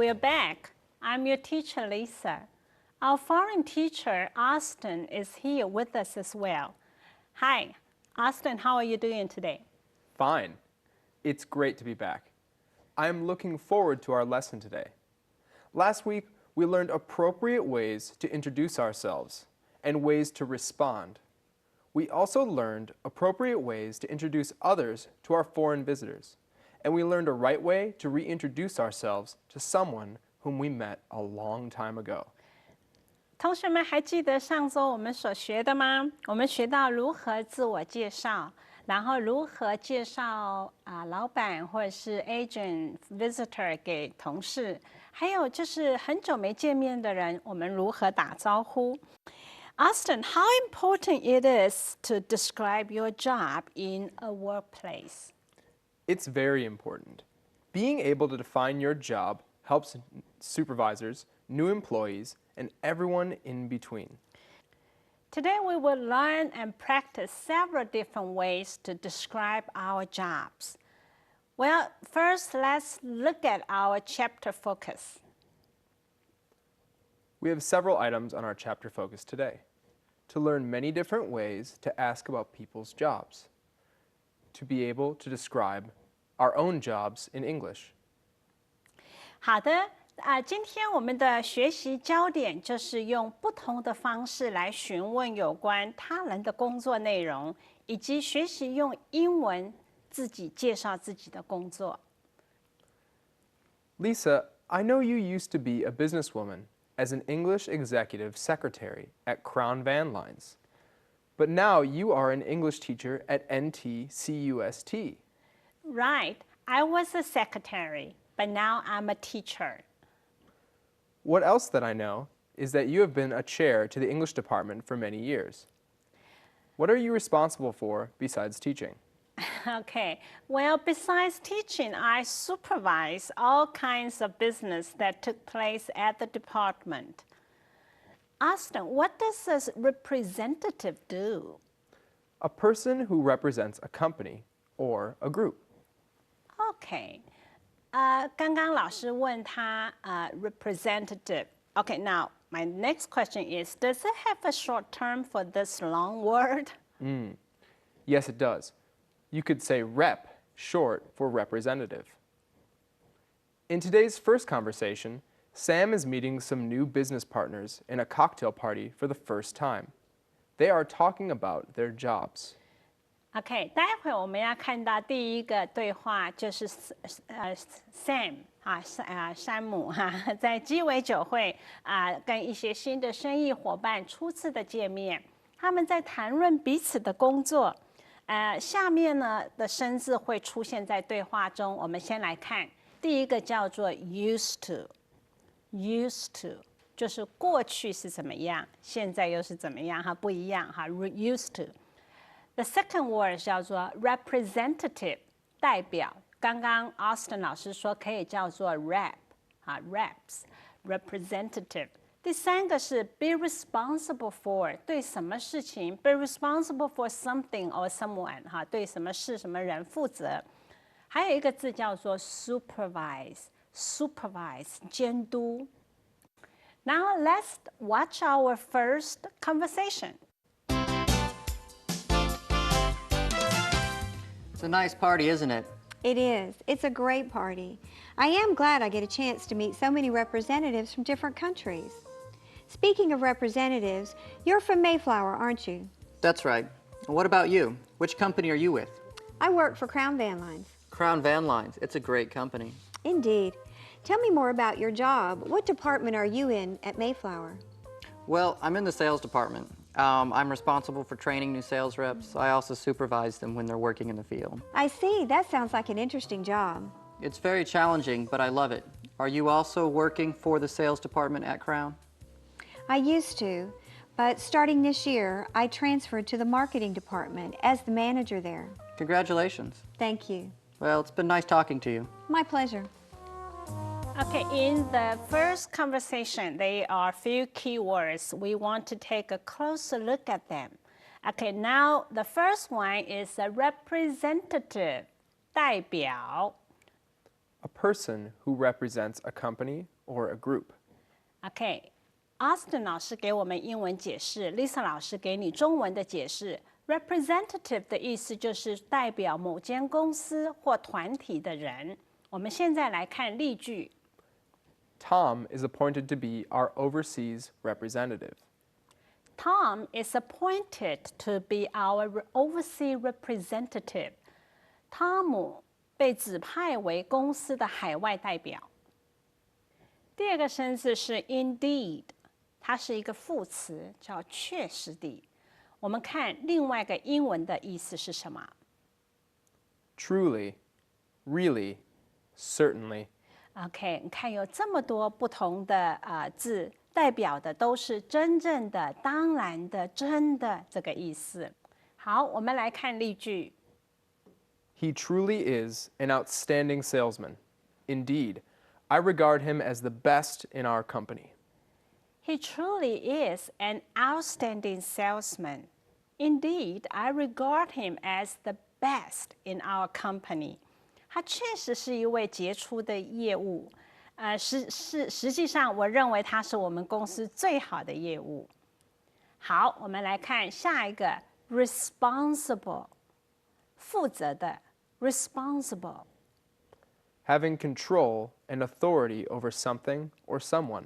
we're back. I'm your teacher, Lisa. Our foreign teacher, Austin, is here with us as well. Hi, Austin, how are you doing today? Fine. It's great to be back. I am looking forward to our lesson today. Last week, we learned appropriate ways to introduce ourselves and ways to respond. We also learned appropriate ways to introduce others to our foreign visitors. And we learned a right way to reintroduce ourselves to someone whom we met a long time ago. 同学们还记得上周我们所学的吗？我们学到如何自我介绍，然后如何介绍老板或者是 agent visitor 给同事，还有就是很久没见面的人，我们如何打招呼。Austin, how important it is to describe your job in a workplace? It's very important. Being able to define your job helps supervisors, new employees, and everyone in between. Today we will learn and practice several different ways to describe our jobs. Well, first let's look at our chapter focus. We have several items on our chapter focus today. To learn many different ways to ask about people's jobs. To be able to describe our own jobs in English. 好的。今天我们的学习焦点就是用不同的方式来询问有关他人的工作内容，以及学习用英文自己介绍自己的工作。Lisa, I know you used to be a businesswoman as an English executive secretary at Crown Van Lines, but now you are an English teacher at NTCUST. Right, I was a secretary, but now I'm a teacher. What else that I know is that you have been a chair to the English department for many years. What are you responsible for besides teaching? Okay, well, besides teaching, I supervise all kinds of business that took place at the department. Austin, what does a representative do? A person who represents a company or a group. Okay. 刚刚老师问他representative. Okay, now my next question is, does it have a short term for this long word? Yes, it does. You could say rep, short for representative. In today's first conversation, Sam is meeting some new business partners in a cocktail party for the first time. They are talking about their jobs. OK， 待会我们要看到第一个对话就是Sam 山姆在鸡尾酒会跟一些新的生意伙伴初次的见面，他们在谈论彼此的工作。下面呢的生字会出现在对话中，我们先来看第一个叫做 used to 就是过去是怎么样，现在又是怎么样不一样used to。The second word 叫做 representative 代表，刚刚 Austin 老师说可以叫做 reps representative。第三个是 be responsible for 对什么事情 be responsible for something or someone 对什么事什么人负责。还有一个字叫做 supervise 监督。Now let's watch our first conversation. It's a nice party, isn't it? It is. It's a great party. I am glad I get a chance to meet so many representatives from different countries. Speaking of representatives, you're from Mayflower, aren't you? That's right. What about you? Which company are you with? I work for Crown Van Lines. Crown Van Lines. It's a great company. Indeed. Tell me more about your job. What department are you in at Mayflower? Well, I'm in the sales department. I'm responsible for training new sales reps. I also supervise them when they're working in the field. I see. That sounds like an interesting job. It's very challenging, but I love it. Are you also working for the sales department at Crown? I used to, but starting this year, I transferred to the marketing department as the manager there. Congratulations. Thank you. Well, it's been nice talking to you. My pleasure. Okay, in the first conversation, there are a few keywords. We want to take a closer look at them. Okay, now the first one is a representative, 代表. a person who represents a company or a group. OK，Austin 老师给我们英文解释 ，Lisa 老师给你中文的解释。Representative 的意思就是代表某间公司或团体的人。我们现在来看例句。Tom is appointed to be our overseas representative. Tom is appointed to be our overseas representative. 汤姆被指派为公司的海外代表。第二个生字是 indeed， 它是一个副词，叫确实地。我们看另外一个英文的意思是什么？ Truly, really, certainly. OK， 你看有这么多不同的字，代表的都是真正的、当然的、真的这个意思。好，我们来看例句。He truly is an outstanding salesman. Indeed, I regard him as the best in our company. He truly is an outstanding salesman. Indeed, I regard him as the best in our company. 他确实是一位杰出的业务，实际上我认为他是我们公司最好的业务。好，我们来看下一个 responsible， 负责的 responsible。 Having control and authority over something or someone.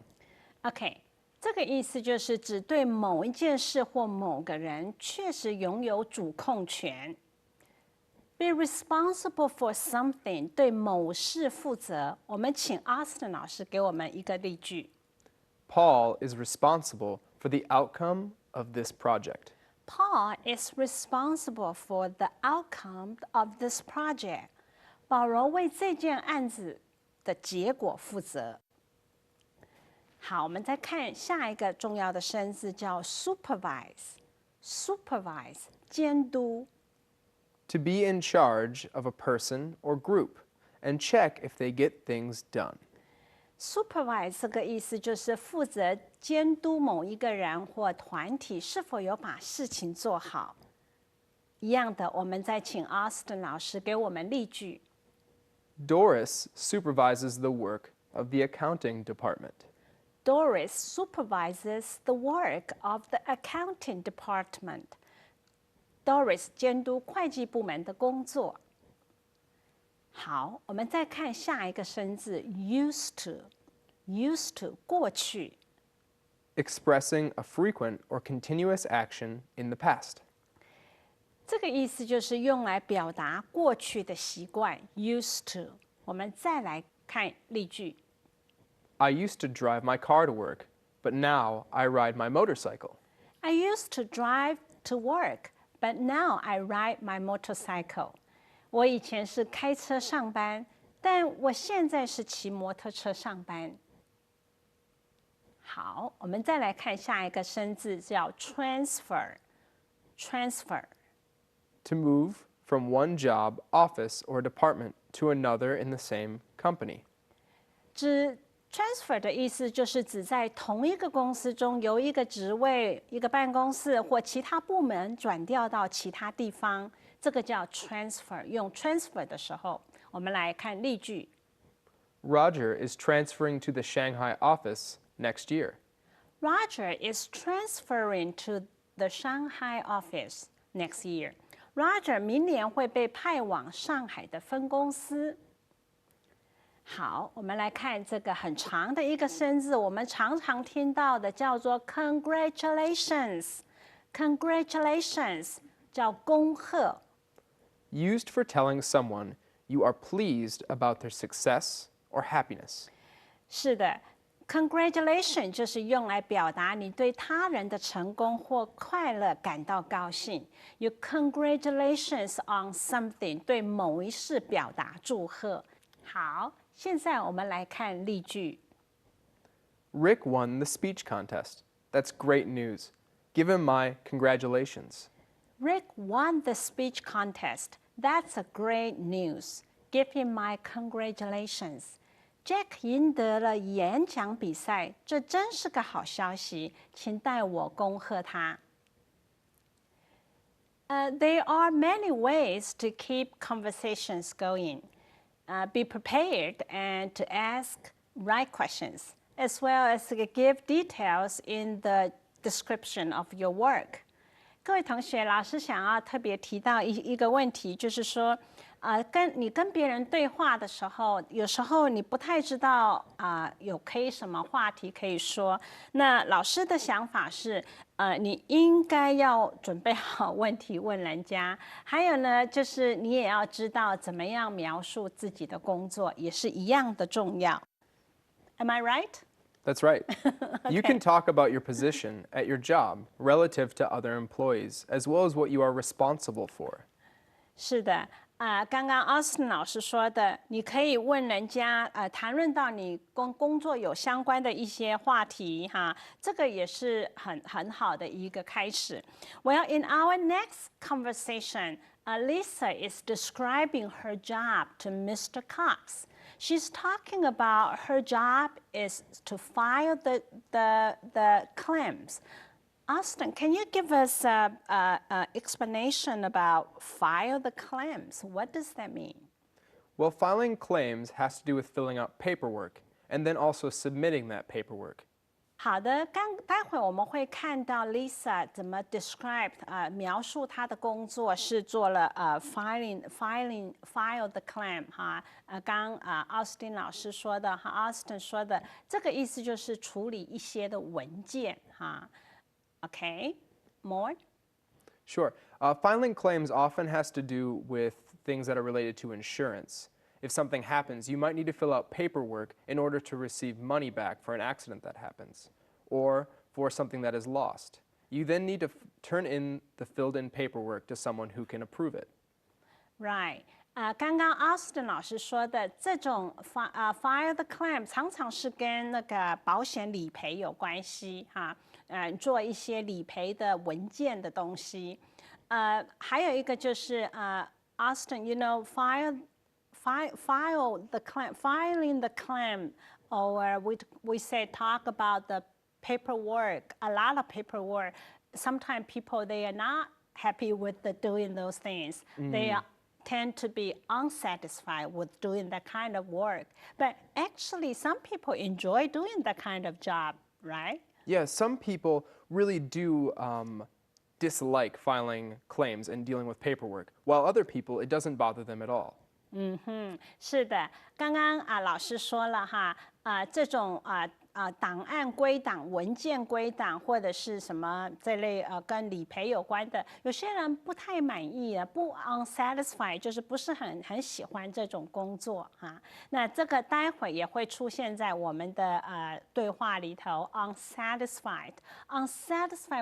OK， 这个意思就是指对某一件事或某个人确实拥有主控权。Be responsible for something， 对某事负责。我们请 Austin 老师给我们一个例句。Paul is responsible for the outcome of this project. Paul is responsible for the outcome of this project. 保罗为这件案子的结果负责。好，我们再看下一个重要的生字，叫 supervise。supervise 监督。To be in charge of a person or group and check if they get things done. Supervise 这个意思就是负责监督某一个人或团体是否有把事情做好。一样的，我们再请 Austin 老师给我们例句。Doris supervises the work of the accounting department. Doris supervises the work of the accounting department. Doris 监督会计部门的工作。好，我们再看下一个生字 used to。used to 过去。Expressing a frequent or continuous action in the past. 这个意思就是用来表达过去的习惯 used to。我们再来看例句。I used to drive my car to work, but now I ride my motorcycle. I used to drive to work, but now I ride my motorcycle. 我以前是开车上班，但我现在是骑摩托车上班。好，我们再来看下一个生字，叫 transfer。transfer。To move from one job, office, or department to another in the same company. 指 transfer 的意思就是指在同一个公司中由一个职位、一个办公室或其他部门转调到其他地方，这个叫 transfer。用 transfer 的时候，我们来看例句。Roger is transferring to the Shanghai office next year. Roger is transferring to the Shanghai office next year. Roger 明年会被派往上海的分公司。好，我们来看这个很长的一个生字，我们常常听到的叫做 congratulations。congratulations 叫恭贺。Used for telling someone you are pleased about their success or happiness. 是的 ，congratulation 就是用来表达你对他人的成功或快乐感到高兴。You congratulations on something， 对某一事表达祝贺。好。现在我们来看例句。Rick won the speech contest. That's great news. Give him my congratulations. Rick won the speech contest. That's a great news. Give him my congratulations. Jack 赢得了演讲比赛，这真是个好消息，请代我恭贺他。There are many ways to keep conversations going. be prepared and to ask right questions, as well as give details in the description of your work. 各位同学，老师想要特别提到一个问题，就是说，跟别人对话的时候，有时候你不太知道有什么话题可以说。那老师的想法是，你应该要准备好问题问人家，还有呢，就是你也要知道怎么样描述自己的工作，也是一样的重要。Am I right? That's right. You can talk about your position at your job relative to other employees, as well as what you are responsible for. 是的，刚刚 Austin 老师说的，你可以问人家，谈论到你工作有相关的一些话题，哈，这个也是很好的一个开始。Well, in our next conversation, Lisa is describing her job to Mr. Cox. She's talking about her job is to file the claims. Austin, can you give us an explanation about file the claims? What does that mean? Well, filing claims has to do with filling out paperwork and then also submitting that paperwork. 好的，待会我们会看到 Lisa 怎么 describe 描述她的工作是做了file the claim 哈，刚Austin 老师说的和 Austin 说的，这个意思就是处理一些的文件哈。Okay, more? Sure. Filing claims often has to do with things that are related to insurance. If something happens, you might need to fill out paperwork in order to receive money back for an accident that happens, or for something that is lost. You then need to turn in the filled-in paperwork to someone who can approve it. Right. 刚刚 Austin 老师说的这种file the claim 常常是跟那个保险理赔有关系哈，做一些理赔的文件的东西。还有一个就是Austin, you know, file the claim, filing the claim, or we say talk about the paperwork, a lot of paperwork. Sometimes people, they are not happy with doing those things. They tend to be unsatisfied with doing that kind of work. But actually, some people enjoy doing that kind of job, right? Yeah, some people really do dislike filing claims and dealing with paperwork, while other people, it doesn't bother them at all. 是的，刚刚老师说了哈，这种档案归档、文件归档，或者是什么这类跟理赔有关的，有些人不太满意啊，不 unsatisfied， 就是不是很喜欢这种工作哈。那这个待会也会出现在我们的对话里头 ，unsatisfied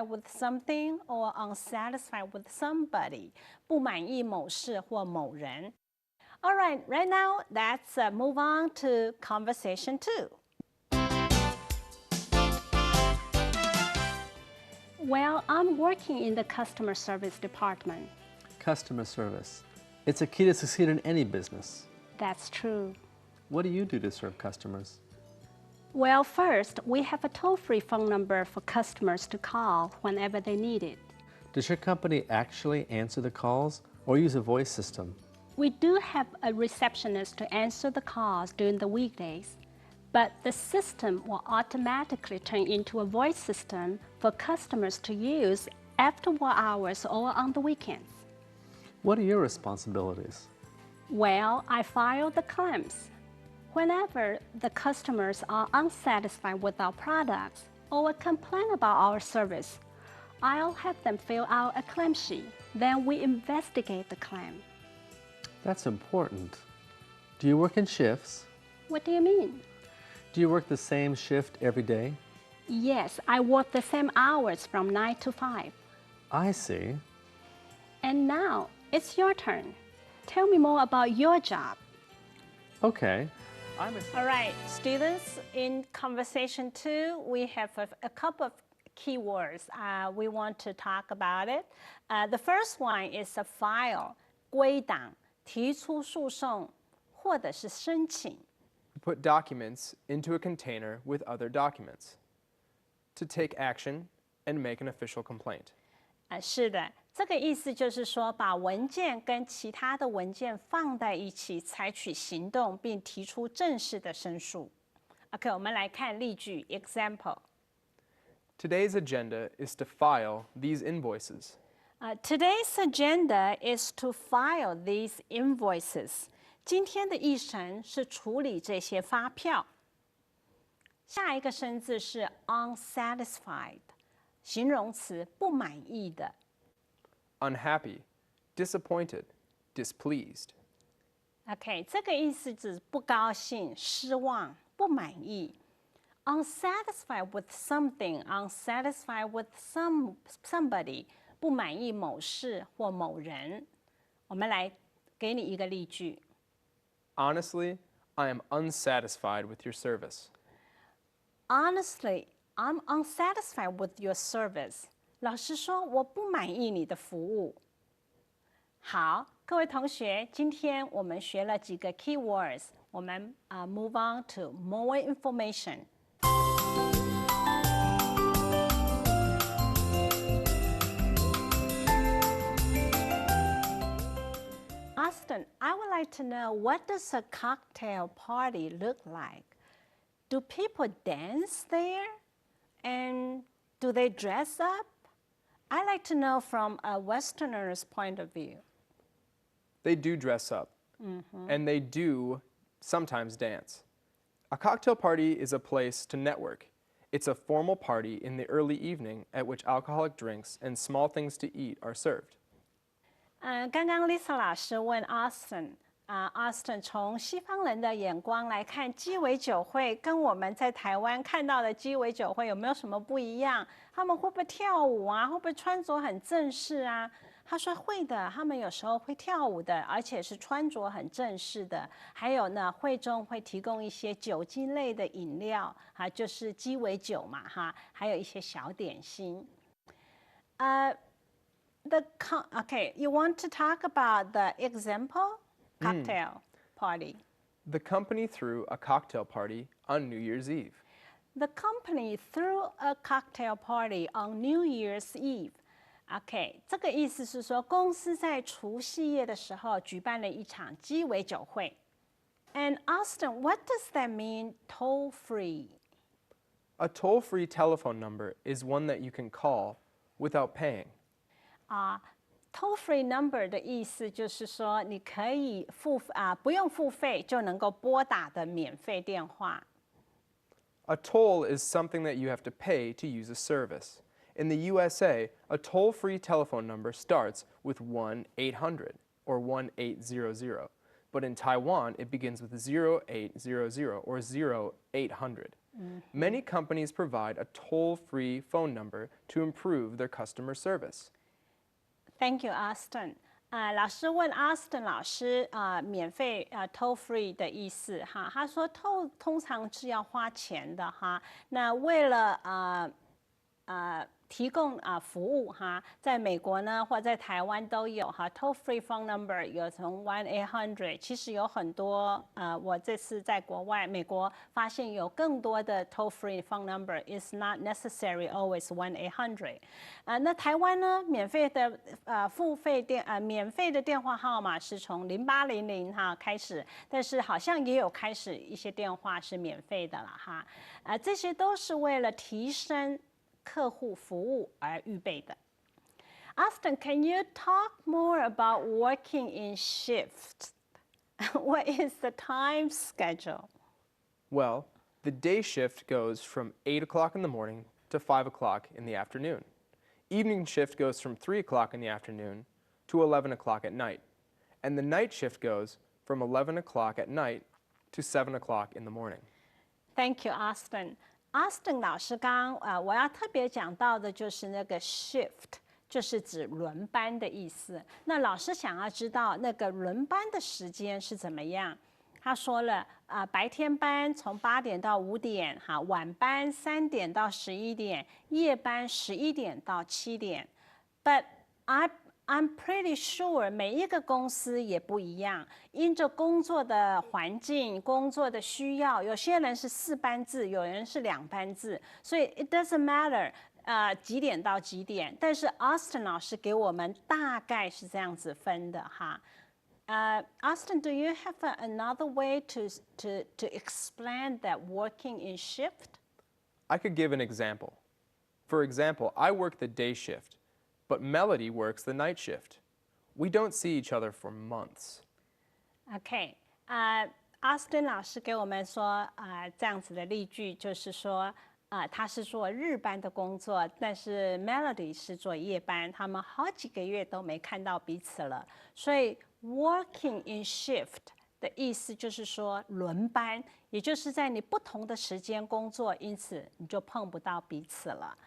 with something or unsatisfied with somebody， 不满意某事或某人。All right, right now, let's move on to conversation 2. Well, I'm working in the customer service department. Customer service. It's a key to succeed in any business. That's true. What do you do to serve customers? Well, first, we have a toll-free phone number for customers to call whenever they need it. Does your company actually answer the calls or use a voice system? We do have a receptionist to answer the calls during the weekdays, but the system will automatically turn into a voice system for customers to use after work hours or on the weekends. What are your responsibilities? Well, I file the claims. Whenever the customers are unsatisfied with our products or complain about our service, I'll have them fill out a claim sheet. Then we investigate the claim. That's important. Do you work in shifts? What do you mean? Do you work the same shift every day? Yes, I work the same hours from 9 to 5. I see. And now, it's your turn. Tell me more about your job. Okay. All right, students, in conversation 2, we have a couple of keywords. We want to talk about it. The first one is a file, 归档，提出诉讼，或者是申请。Put documents into a container with other documents. To take action and make an official complaint. 是的，这个意思就是说，把文件跟其他的文件放在一起，采取行动，并提出正式的申诉。OK， 我们来看例句 example。 Today's agenda is to file these invoices. Today's agenda is to file these invoices. 今天的议程是处理这些发票。下一个生字是 unsatisfied， 形容词，不满意的。Unhappy, disappointed, displeased. OK， 这个意思指不高兴、失望、不满意。Unsatisfied with something, unsatisfied with somebody， 不满意某事或某人。我们来给你一个例句。Honestly, I am unsatisfied with your service. Honestly, I'm unsatisfied with your service. 老实说，我不满意你的服务。好，各位同学，今天我们学了几个 key words， 我们move on to more information。Austin, I would like to know, what does a cocktail party look like? Do people dance there? And do they dress up? I like to know from a Westerner's point of view. They do dress up, and they do sometimes dance. A cocktail party is a place to network. It's a formal party in the early evening at which alcoholic drinks and small things to eat are served. 刚刚 Lisa 老师问 Austin，Austin 从西方人的眼光来看鸡尾酒会，跟我们在台湾看到的鸡尾酒会有没有什么不一样？他们会不会跳舞啊？会不会穿着很正式啊？他说会的，他们有时候会跳舞的，而且是穿着很正式的。还有呢，会中会提供一些酒精类的饮料，就是鸡尾酒嘛，还有一些小点心。Okay, you want to talk about the example cocktail party? The company threw a cocktail party on New Year's Eve. The company threw a cocktail party on New Year's Eve. OK， 这个意思是说，公司在除夕夜的时候举办了一场鸡尾酒会。And Austin, what does that mean, toll free? A toll-free telephone number is one that you can call without paying. Toll free number 的意思就是说，你可以不用付费就能够拨打的免费电话。A toll is something that you have to pay to use a service. In the USA, a toll-free telephone number starts with 1-800 or 1800, but in Taiwan, it begins with 0800 or 0800. Many companies provide a toll-free phone number to improve their customer service. Thank you, Austin. 老师问 Austin 老师免费toll free 的意思哈，他说 toll 通常是要花钱的哈，那为了提供服务哈，在美国呢或在台湾都有哈 toll free phone number 有从 1-800， 其实有很多我这次在国外美国发现有更多的 toll free phone number is not necessary always 1-800。那台湾呢免费的免费的电话号码是从0800哈开始，但是好像也有开始一些电话是免费的了哈，这些都是为了提升客户服务而预备的。Austin, can you talk more about working in shifts? What is the time schedule? Well, the day shift goes from 8 o'clock in the morning to 5 o'clock in the afternoon. Evening shift goes from 3 o'clock in the afternoon to 11 o'clock at night. And the night shift goes from 11 o'clock at night to 7 o'clock in the morning. Thank you, Austin.Austin 老师我要特别讲到的就是那个 shift， 就是指轮班的意思。那老师想要知道那个轮班的时间是怎么样？他说了白天班从8点到5点，晚班3点到11点，夜班11点到7点。But I'm pretty sure 每一个公司也不一样，因着工作的环境、工作的需要，有些人是4班制，有人是2班制，所以 it doesn't matter 几点到几点，但是 Austin 老师给我们大概是这样子分的哈。Austin, do you have another way to explain that working in shift? I could give an example. For example, I work the day shift, but Melody works the night shift. We don't see each other for months. OK，Austin 老师给我们说，这样子的例句就是说，他是做日班的工作，但是 Melody 是做夜班，他们好几个月都没看到彼此了。所以 working in shift 的意思就是说轮班，也就是在你不同的时间工作，因此你就碰不到彼此了。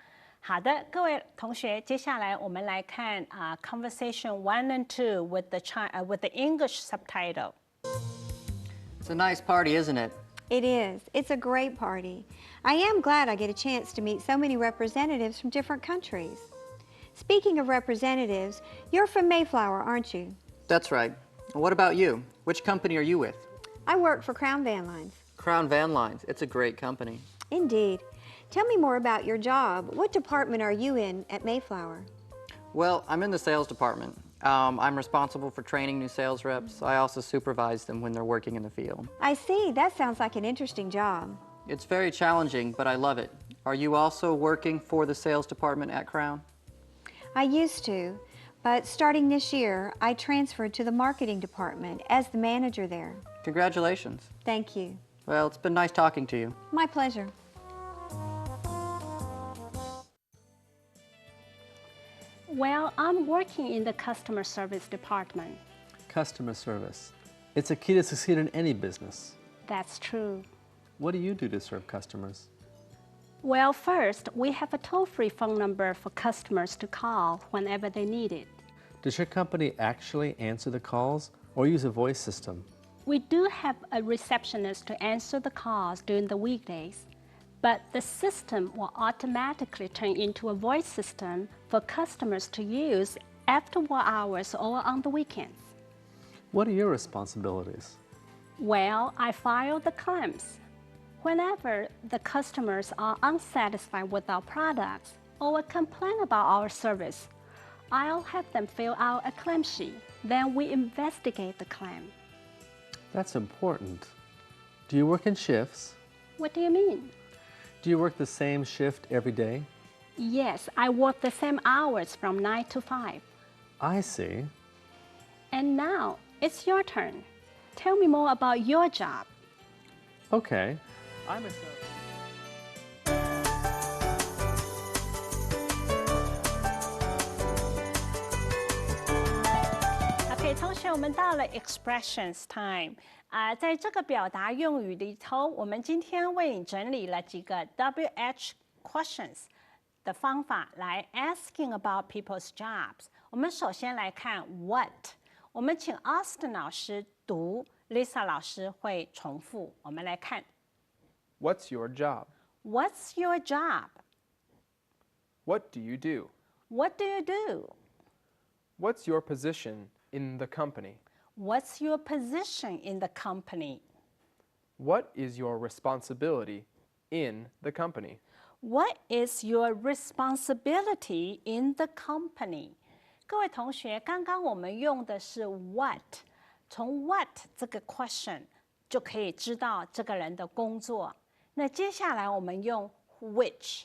好的，各位同学，接下来我们来看Conversation 1 and 2 with the English subtitle. It's a nice party, isn't it? It is. It's a great party. I am glad I get a chance to meet so many representatives from different countries. Speaking of representatives, you're from Mayflower, aren't you? That's right. What about you? Which company are you with? I work for Crown Van Lines. Crown Van Lines. It's a great company. Indeed. Tell me more about your job. What department are you in at Mayflower? Well, I'm in the sales department. I'm responsible for training new sales reps. I also supervise them when they're working in the field. I see. That sounds like an interesting job. It's very challenging, but I love it. Are you also working for the sales department at Crown? I used to, but starting this year, I transferred to the marketing department as the manager there. Congratulations. Thank you. Well, it's been nice talking to you. My pleasure. Well, I'm working in the customer service department. Customer service. It's a key to succeed in any business. That's true. What do you do to serve customers? Well, first, we have a toll-free phone number for customers to call whenever they need it. Does your company actually answer the calls or use a voice system? We do have a receptionist to answer the calls during the weekdays, but the system will automatically turn into a voice system for customers to use after work hours or on the weekends. What are your responsibilities? Well, I file the claims. Whenever the customers are unsatisfied with our products or complain about our service, I'll have them fill out a claim sheet. Then we investigate the claim. That's important. Do you work in shifts? What do you mean? Do you work the same shift every day? Yes, I work the same hours from 9 to 5. I see. And now it's your turn. Tell me more about your job. Okay. I'm a sales. OK， 同学，我们到了 expressions time。在这个表达用语里头，我们今天为你整理了几个 WH questions 的方法来 asking about people's jobs。我们首先来看 what， 我们请 Austin 老师读 ，Lisa 老师会重复。我们来看 What's your job? What's your job? What do you do? What do you do? What's your position in the company? What's your position in the company? What is your responsibility in the company? What is your responsibility in the company? 各位同学，刚刚我们用的是 what， 从 what 这个 question 就可以知道这个人的工作。那接下来我们用 which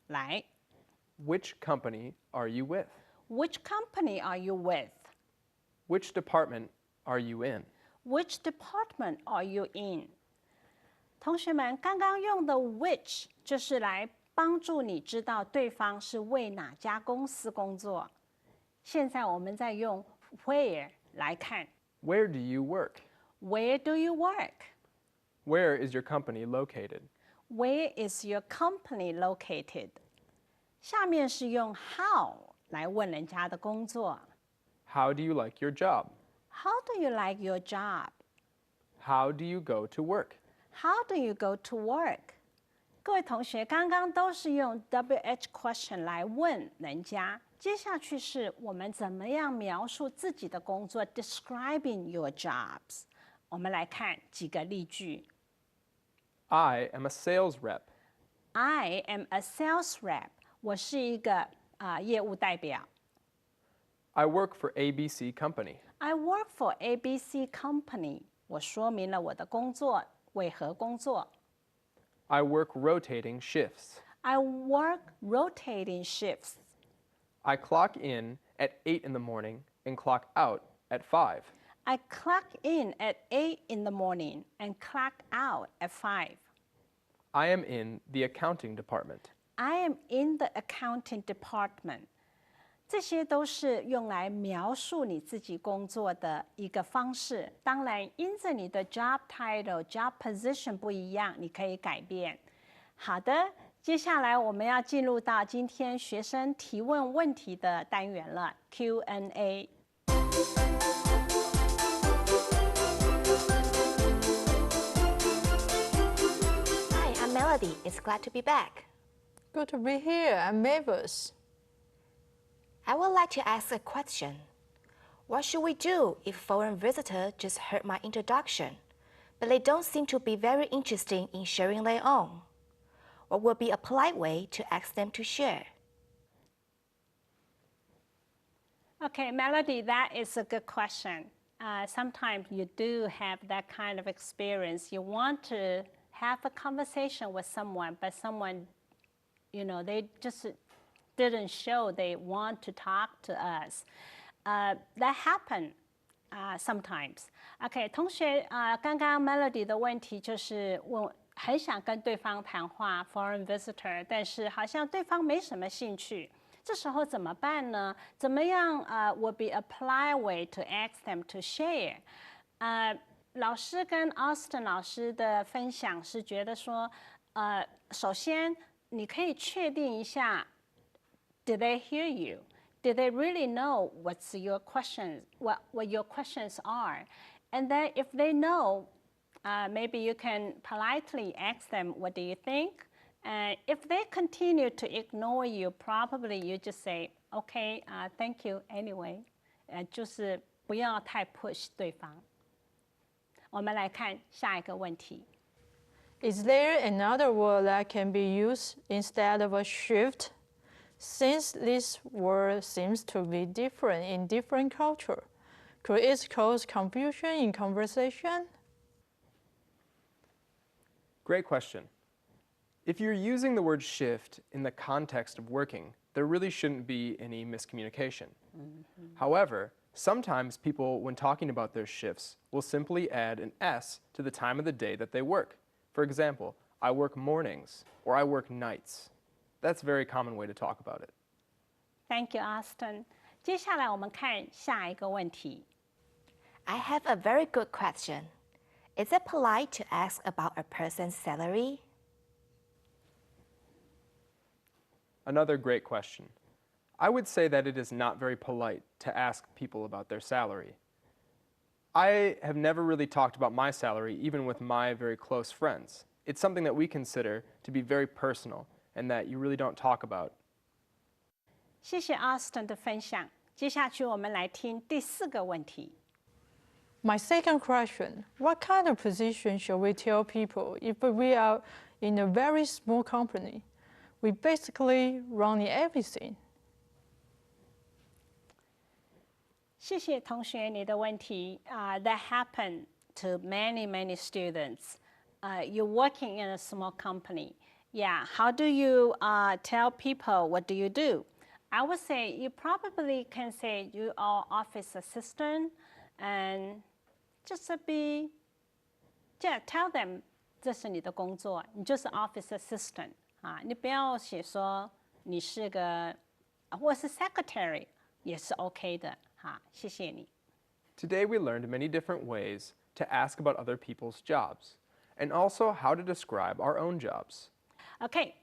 来 Which company are you with? Which company are you with? Which department are you in? Which department are you in? 同学们，刚刚用的 which 就是来帮助你知道对方是为哪家公司工作。现在我们再用 where 来看 Where do you work? Where do you work? Where is your company located? Where is your company located? 下面是用 how 来问人家的工作。How do you like your job? How do you like your job? How do you go to work? How do you go to work? 各位同学，刚刚都是用 WH question 来问人家，接下去是我们怎么样描述自己的工作 ，describing your jobs。我们来看几个例句。I am a sales rep. I am a sales rep. 我是一个业务代表。I work for ABC Company. I work for ABC Company. 我说明了我的工作为何工作。I work rotating shifts. I work rotating shifts. I clock in at 8 in the morning and clock out at 5. I clock in at 8 in the morning and clock out at 5. I am in the accounting department. I am in the accounting department. 这些都是用来描述你自己工作的一个方式。当然，因着你的 job title、job position 不一样，你可以改变。好的，接下来我们要进入到今天学生提问问题的单元了 ，Q&A。Hi, I'm Melody. It's glad to be back. Good to be here. I'm Mavis. I would like to ask a question. What should we do if foreign visitor just heard my introduction, but they don't seem to be very interested in sharing their own? What would be a polite way to ask them to share? Okay, Melody, that is a good question. Sometimes you do have that kind of experience. You want to have a conversation with someone, but someone, they just didn't show they want to talk to us. That happen sometimes. OK， 同学刚刚 Melody 的问题就是我很想跟对方谈话 ，foreign visitor， 但是好像对方没什么兴趣。这时候怎么办呢？怎么样would be a polite way to ask them to share？ 老师跟 Austin 老师的分享是觉得说，首先你可以确定一下。Did they hear you? Did they really know what's your questions, what your questions are? And then if they know, maybe you can politely ask them, what do you think? And if they continue to ignore you, probably you just say, okay, thank you anyway. 就是不要太 push 对方。我们来看下一个问题。Is there another word that can be used instead of a shift? Since this word seems to be different in different cultures, could it cause confusion in conversation? Great question. If you're using the word shift in the context of working, there really shouldn't be any miscommunication. However, sometimes people, when talking about their shifts, will simply add an S to the time of the day that they work. For example, I work mornings or I work nights. That's a very common way to talk about it. Thank you, Austin. 接下来我们看下一个问题。I have a very good question. Is it polite to ask about a person's salary? Another great question. I would say that it is not very polite to ask people about their salary. I have never really talked about my salary, even with my very close friends. It's something that we consider to be very personal and that you really don't talk about. 谢谢 Austin 的分享。接下去我们来听第4个问题。My second question, what kind of position should we tell people if we are in a very small company? We basically run everything. 谢谢同学你的问题。That happened to many students. You're working in a small company. Yeah, how do you tell people what do you do? I would say you probably can say you are office assistant and just tell them 这是你的工作，你就是 office assistant 你不要写说你是个或是 secretary 也是 OK 的谢谢你。Today we learned many different ways to ask about other people's jobs and also how to describe our own jobs. Okay,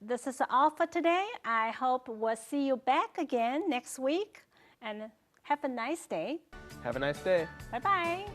this is all for today. I hope we'll see you back again next week and have a nice day. Have a nice day. Bye-bye.